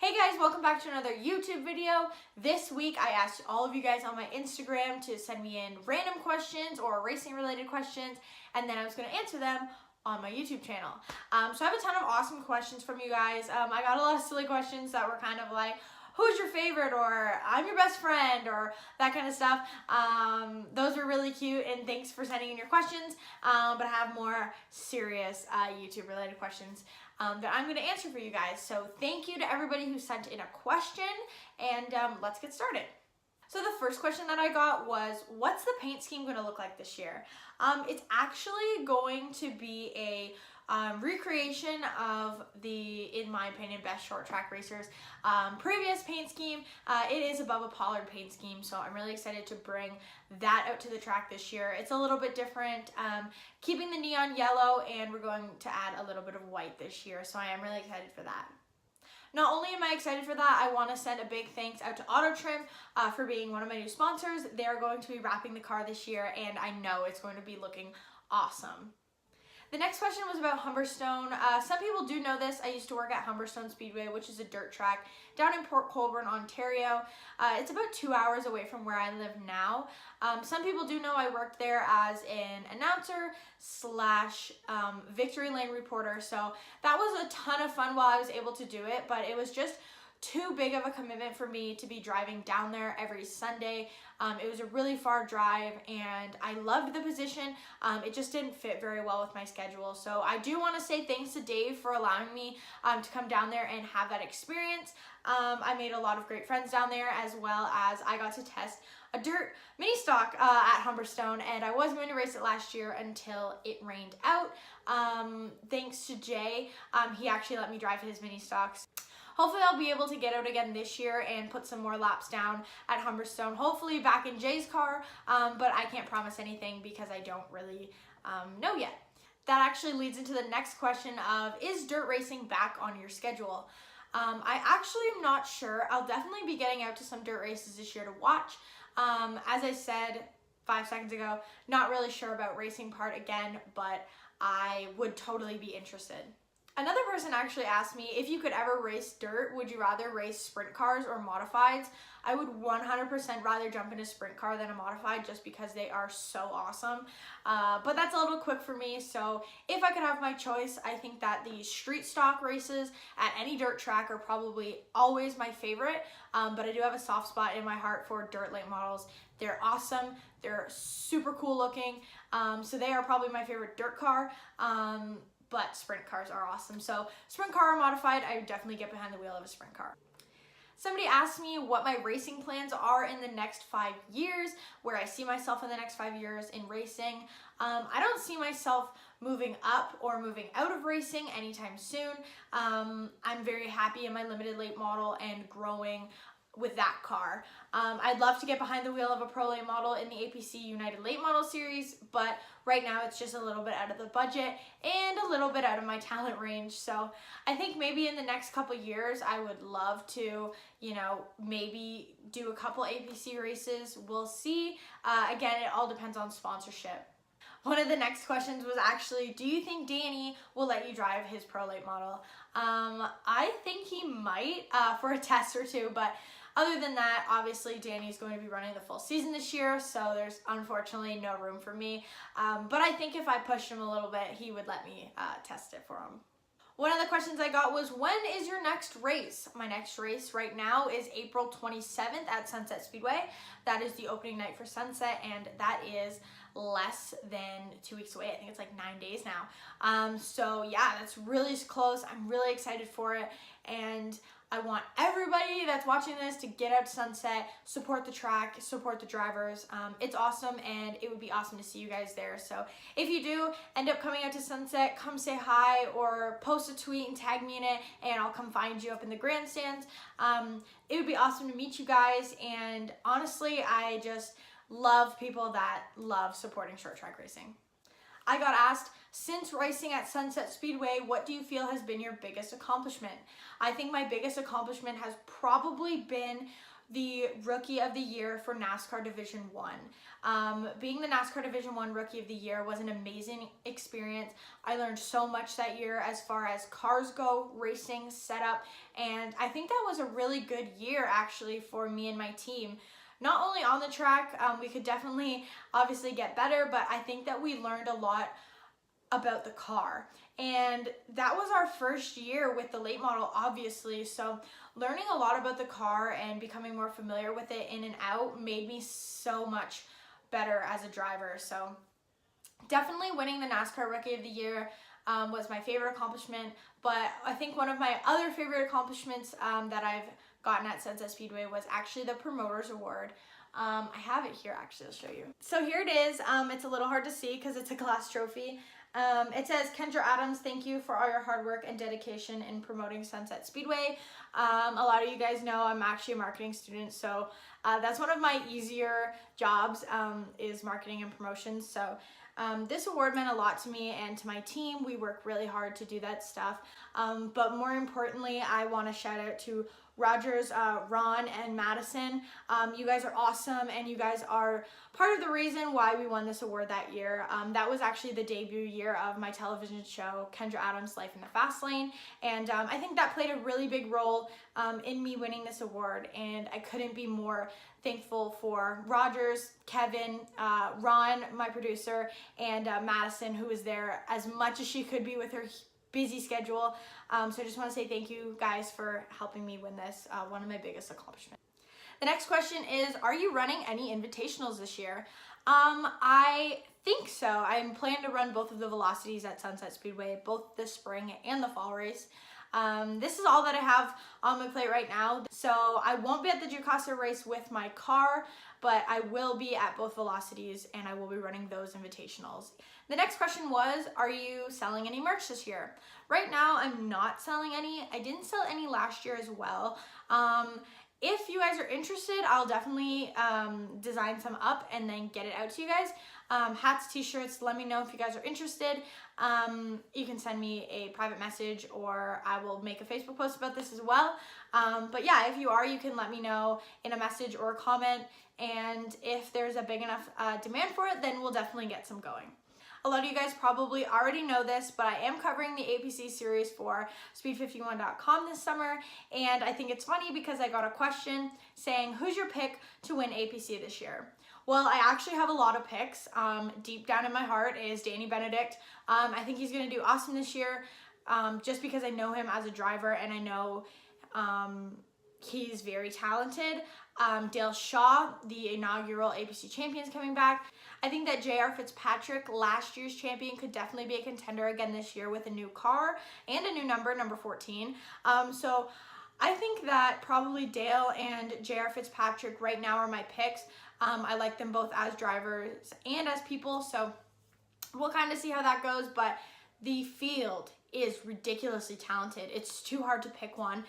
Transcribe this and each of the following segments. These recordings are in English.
Hey guys, welcome back to another YouTube video. This week I asked all of you guys on my Instagram to send me in random questions or racing related questions, and then I was going to answer them on my YouTube channel. So I have a ton of awesome questions from you guys. I got a lot of silly questions that were kind of like, who's your favorite, or I'm your best friend, or that kind of stuff. Those were really cute, and thanks for sending in your questions. But I have more serious YouTube related questions that I'm going to answer for you guys. So thank you to everybody who sent in a question, and let's get started. So the first question that I got was, what's the paint scheme going to look like this year? It's actually going to be a recreation of the, in my opinion, best short track racers previous paint scheme. It is above a Pollard paint scheme, so I'm really excited to bring that out to the track this year. It's a little bit different, keeping the neon yellow, and we're going to add a little bit of white this year, so I am really excited for that. Not only am I excited for that, I want to send a big thanks out to Auto Trim for being one of my new sponsors. They're going to be wrapping the car this year, and I know it's going to be looking awesome. The next question was about Humberstone. Some people do know this. I used to work at Humberstone Speedway, which is a dirt track down in Port Colborne, Ontario. It's about 2 hours away from where I live now. Some people do know I worked there as an announcer slash victory lane reporter. So that was a ton of fun while I was able to do it, but it was just too big of a commitment for me to be driving down there every Sunday. It was a really far drive, and I loved the position. It just didn't fit very well with my schedule. So I do want to say thanks to Dave for allowing me to come down there and have that experience. I made a lot of great friends down there, as well as I got to test a dirt mini stock at Humberstone, and I was going to race it last year until it rained out. Thanks to Jay, he actually let me drive his mini stocks. Hopefully I'll be able to get out again this year and put some more laps down at Humberstone, hopefully back in Jay's car, but I can't promise anything because I don't really know yet. That actually leads into the next question of, is dirt racing back on your schedule? I actually am not sure. I'll definitely be getting out to some dirt races this year to watch. As I said 5 seconds ago, not really sure about racing part again, but I would totally be interested. Another person actually asked me, if you could ever race dirt, would you rather race sprint cars or modifieds? I would 100% rather jump in a sprint car than a modified, just because they are so awesome. But that's a little quick for me, so if I could have my choice, I think that the street stock races at any dirt track are probably always my favorite, but I do have a soft spot in my heart for dirt late models. They're awesome, they're super cool looking, so they are probably my favorite dirt car. But sprint cars are awesome. So sprint car or modified, I would definitely get behind the wheel of a sprint car. Somebody asked me what my racing plans are in the next 5 years, where I see myself in the next 5 years in racing. I don't see myself moving up or moving out of racing anytime soon. I'm very happy in my limited late model and growing with that car. I'd love to get behind the wheel of a pro late model in the APC United Late Model Series, but right now it's just a little bit out of the budget and a little bit out of my talent range. So I think maybe in the next couple years I would love to, you know, maybe do a couple APC races. We'll see. Again, it all depends on sponsorship. One of the next questions was actually, do you think Danny will let you drive his pro late model? I think he might for a test or two, but other than that, obviously Danny's going to be running the full season this year, so there's unfortunately no room for me. But I think if I pushed him a little bit, he would let me test it for him. One of the questions I got was, when is your next race? My next race right now is April 27th at Sunset Speedway. That is the opening night for Sunset, and that is less than 2 weeks away. I think it's like 9 days now. So yeah, that's really close. I'm really excited for it, and I want everybody that's watching this to get out to Sunset, support the track, support the drivers. It's awesome, and it would be awesome to see you guys there. So if you do end up coming out to Sunset, come say hi or post a tweet and tag me in it, and I'll come find you up in the grandstands. It would be awesome to meet you guys, and honestly, I just love people that love supporting short track racing. I got asked, since racing at Sunset Speedway, what do you feel has been your biggest accomplishment? I think my biggest accomplishment has probably been the Rookie of the Year for NASCAR Division 1. Being the NASCAR Division 1 Rookie of the Year was an amazing experience. I learned so much that year as far as cars go, racing, setup, and I think that was a really good year actually for me and my team. Not only on the track, we could definitely obviously get better, but I think that we learned a lot about the car. And that was our first year with the late model, obviously, so learning a lot about the car and becoming more familiar with it in and out made me so much better as a driver. So definitely winning the NASCAR Rookie of the Year was my favorite accomplishment, but I think one of my other favorite accomplishments that I've gotten at Sunset Speedway was actually the Promoters Award. I have it here, actually, I'll show you. So here it is. It's a little hard to see because it's a glass trophy. It says, Kendra Adams, thank you for all your hard work and dedication in promoting Sunset Speedway. A lot of you guys know I'm actually a marketing student, so that's one of my easier jobs is marketing and promotions. So this award meant a lot to me and to my team. We work really hard to do that stuff. But more importantly, I want to shout out to Rogers, Ron, and Madison. You guys are awesome, and you guys are part of the reason why we won this award that year. That was actually the debut year of my television show, Kendra Adams' Life in the Fast Lane, and I think that played a really big role in me winning this award, and I couldn't be more thankful for Rogers, Kevin, Ron, my producer, and Madison, who was there as much as she could be with her busy schedule. So I just want to say thank you guys for helping me win this, one of my biggest accomplishments. The next question is, are you running any invitationals this year? I think so. I'm planning to run both of the velocities at Sunset Speedway, both the spring and the fall race. This is all that I have on my plate right now. So I won't be at the Jukasa race with my car, but I will be at both velocities and I will be running those invitationals. The next question was, are you selling any merch this year? Right now, I'm not selling any. I didn't sell any last year as well. If you guys are interested, I'll definitely design some up and then get it out to you guys. Hats, t-shirts, let me know if you guys are interested. You can send me a private message or I will make a Facebook post about this as well. But yeah, if you are, you can let me know in a message or a comment. And if there's a big enough demand for it, then we'll definitely get some going. A lot of you guys probably already know this, but I am covering the APC series for Speed51.com this summer, and I think it's funny because I got a question saying, who's your pick to win APC this year? Well, I actually have a lot of picks. Deep down in my heart is Danny Benedict. I think he's going to do awesome this year just because I know him as a driver and I know he's very talented. Dale Shaw, the inaugural APC champion, is coming back. I think that JR Fitzpatrick, last year's champion, could definitely be a contender again this year with a new car and a new number 14. So I think that probably Dale and JR Fitzpatrick right now are my picks. I like them both as drivers and as people, so we'll kind of see how that goes, but the field is ridiculously talented. It's too hard to pick one.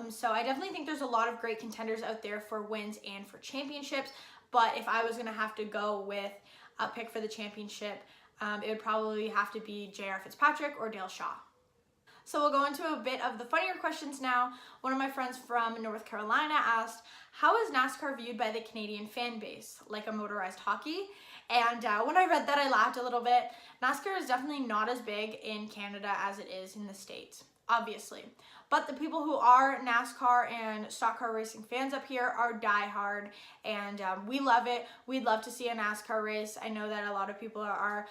So I definitely think there's a lot of great contenders out there for wins and for championships, but if I was gonna have to go with a pick for the championship, it would probably have to be JR Fitzpatrick or Dale Shaw. So we'll go into a bit of the funnier questions now. One of my friends from North Carolina asked, how is NASCAR viewed by the Canadian fan base? Like a motorized hockey? And when I read that, I laughed a little bit. NASCAR is definitely not as big in Canada as it is in the States, obviously. But the people who are NASCAR and stock car racing fans up here are diehard, and we love it. We'd love to see a NASCAR race. I know that a lot of people are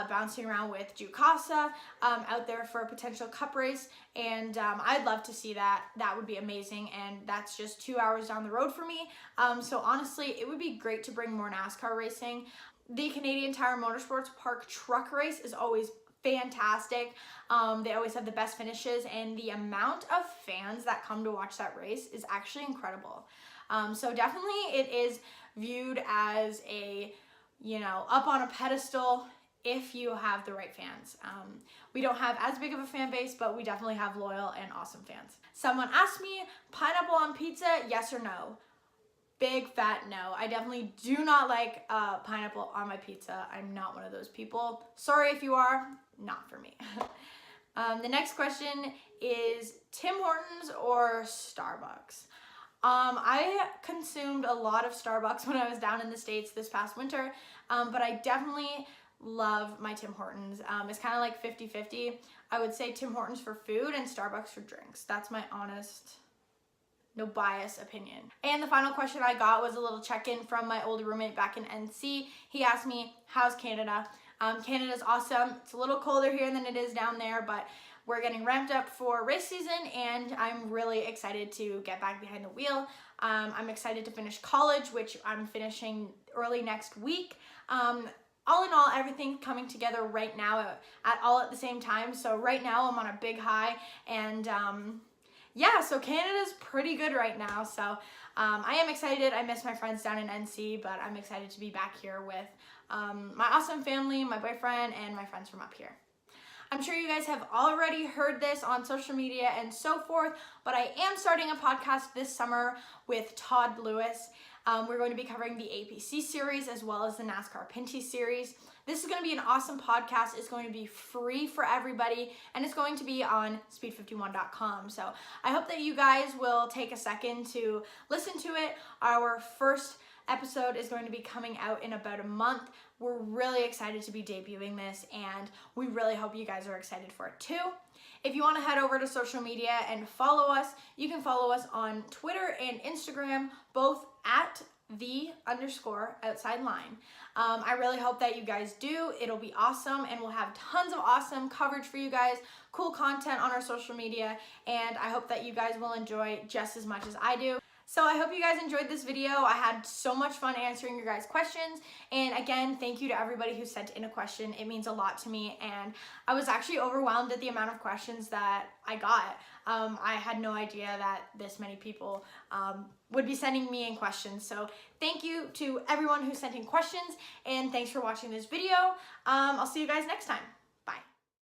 bouncing around with Jukasa out there for a potential cup race, and I'd love to see that. That would be amazing, and that's just 2 hours down the road for me. So honestly, it would be great to bring more NASCAR racing. The Canadian Tire Motorsports Park truck race is always fantastic. They always have the best finishes, and the amount of fans that come to watch that race is actually incredible. So definitely it is viewed as a, you know, up on a pedestal if you have the right fans. We don't have as big of a fan base, but we definitely have loyal and awesome fans. Someone asked me, pineapple on pizza, yes or no? Big fat no. I definitely do not like pineapple on my pizza. I'm not one of those people. Sorry if you are, not for me. The next question is Tim Hortons or Starbucks? I consumed a lot of Starbucks when I was down in the States this past winter, but I definitely love my Tim Hortons. It's kind of like 50-50. I would say Tim Hortons for food and Starbucks for drinks. That's my honest, no bias opinion. And the final question I got was a little check-in from my old roommate back in NC. He asked me, how's Canada? Canada's awesome. It's a little colder here than it is down there, but we're getting ramped up for race season and I'm really excited to get back behind the wheel. I'm excited to finish college, which I'm finishing early next week. All in all, everything coming together right now at the same time. So right now I'm on a big high and yeah, so Canada's pretty good right now. So I am excited. I miss my friends down in NC, but I'm excited to be back here with my awesome family, my boyfriend, and my friends from up here. I'm sure you guys have already heard this on social media and so forth, but I am starting a podcast this summer with Todd Lewis. We're going to be covering the APC series as well as the NASCAR Pinty series. This is going to be an awesome podcast. It's going to be free for everybody and it's going to be on speed51.com. So I hope that you guys will take a second to listen to it. Our first episode is going to be coming out in about a month. We're really excited to be debuting this and we really hope you guys are excited for it too. If you want to head over to social media and follow us, you can follow us on Twitter and Instagram, both at _outside_line. I really hope that you guys do. It'll be awesome and we'll have tons of awesome coverage for you guys, cool content on our social media, and I hope that you guys will enjoy just as much as I do. So I hope you guys enjoyed this video. I had so much fun answering your guys' questions. And again, thank you to everybody who sent in a question. It means a lot to me. And I was actually overwhelmed at the amount of questions that I got. I had no idea that this many people would be sending me in questions. So thank you to everyone who sent in questions. And thanks for watching this video. I'll see you guys next time.